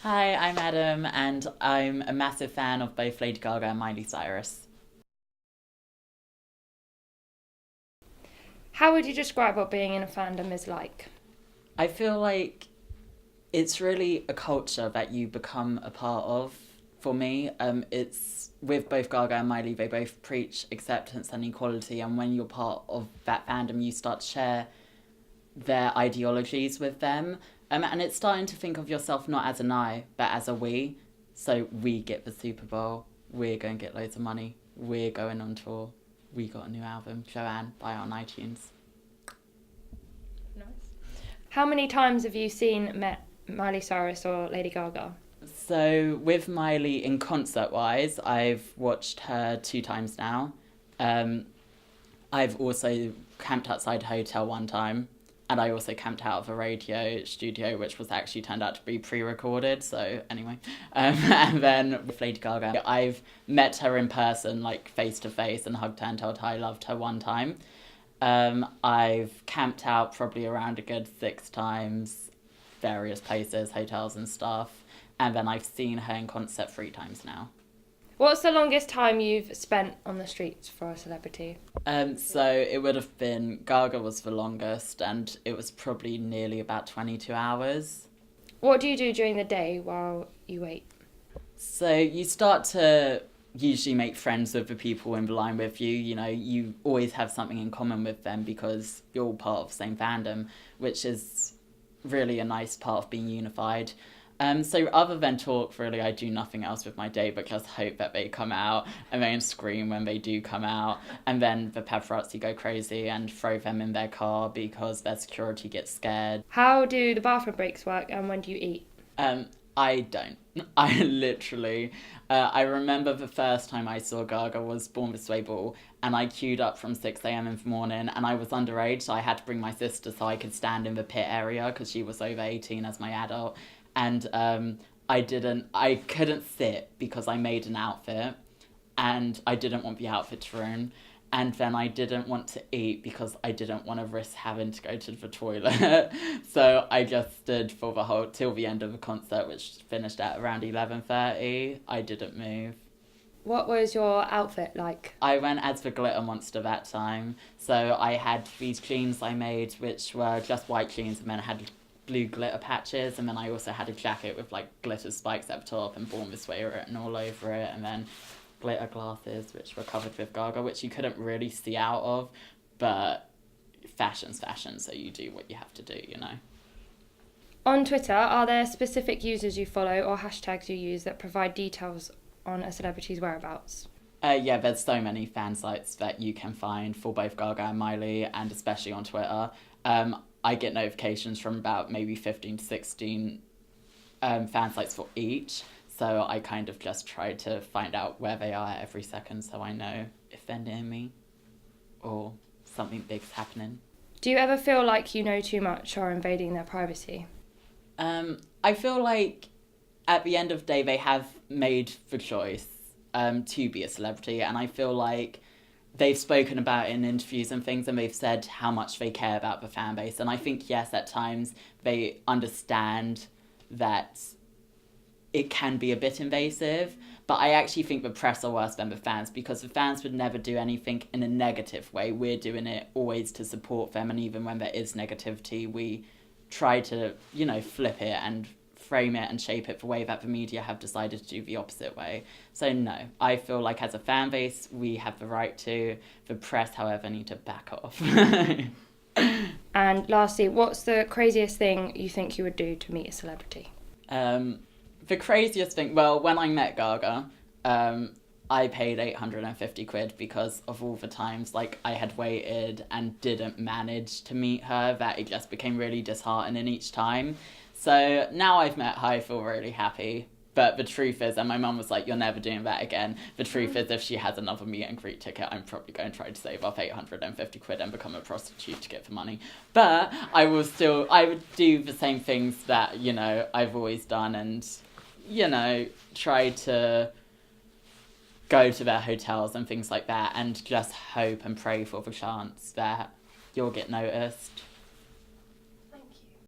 Hi, I'm Adam, and I'm a massive fan of both Lady Gaga and Miley Cyrus. How would you describe what being in a fandom is like? I feel like it's really a culture that you become a part of. For me, it's with both Gaga and Miley, they both preach acceptance and equality, and when you're part of that fandom, you start to share their ideologies with them. And it's starting to think of yourself not as an I, but as a we. So we get the Super Bowl. We're going to get loads of money. We're going on tour. We got a new album. Joanne, buy it on iTunes. Nice. How many times have you met Miley Cyrus or Lady Gaga? So with Miley in concert wise, I've watched her 2 times now. Um, I've also camped outside a hotel one time. And I also camped out of a radio studio, which was actually turned out to be pre-recorded. So anyway, and then with Lady Gaga, I've met her in person, like face to face, and hugged her and told her I loved her one time. I've camped out probably around a good 6 times, various places, hotels and stuff. And then I've seen her in concert 3 times now. What's the longest time you've spent on the streets for a celebrity? So it would have been Gaga was the longest, and it was probably nearly about 22 hours. What do you do during the day while you wait? So you start to usually make friends with the people in the line with you. You know, you always have something in common with them because you're all part of the same fandom, which is really a nice part of being unified. So other than talk, really, I do nothing else with my day but just hope that they come out and then scream when they do come out. And then the paparazzi go crazy and throw them in their car because their security gets scared. How do the bathroom breaks work and when do you eat? I don't. I literally, I remember the first time I saw Gaga was Born This Way Ball, and I queued up from 6 a.m. in the morning, and I was underage, so I had to bring my sister so I could stand in the pit area because she was over 18 as my adult. And I couldn't sit because I made an outfit, and I didn't want the outfit to ruin. And then I didn't want to eat because I didn't want to risk having to go to the toilet. So I just stood for the whole till the end of the concert, which finished at around 11:30. I didn't move. What was your outfit like? I went as the glitter monster that time. So I had these jeans I made, which were just white jeans, and then I had blue glitter patches, and then I also had a jacket with like glitter spikes at the top and Born This Way written all over it, and then glitter glasses which were covered with Gaga, which you couldn't really see out of, but fashion's fashion, so you do what you have to do, you know. On Twitter, are there specific users you follow or hashtags you use that provide details on a celebrity's whereabouts? Yeah, there's so many fan sites that you can find for both Gaga and Miley, and especially on Twitter. I get notifications from about maybe 15 to 16 fan sites for each. So I kind of just try to find out where they are every second so I know if they're near me or something big's happening. Do you ever feel like you know too much or invading their privacy? I feel like at the end of the day they have made the choice to be a celebrity, and I feel like they've spoken about it in interviews and things, and they've said how much they care about the fan base. And I think, yes, at times they understand that it can be a bit invasive, but I actually think the press are worse than the fans, because the fans would never do anything in a negative way. We're doing it always to support them, and even when there is negativity, we try to, flip it and frame it and shape it the way that the media have decided to do the opposite way. So no, I feel like as a fan base, we have the right to. The press, however, need to back off. And lastly, what's the craziest thing you think you would do to meet a celebrity? The craziest thing, well, when I met Gaga, I paid 850 quid because of all the times I had waited and didn't manage to meet her, that it just became really disheartening each time. So now I've met her, I feel really happy. But the truth is, and my mum was like, you're never doing that again. The truth is, if she has another meet and greet ticket, I'm probably going to try to save up 850 quid and become a prostitute to get the money. But I would do the same things that, I've always done, and, try to go to their hotels and things like that, and just hope and pray for the chance that you'll get noticed.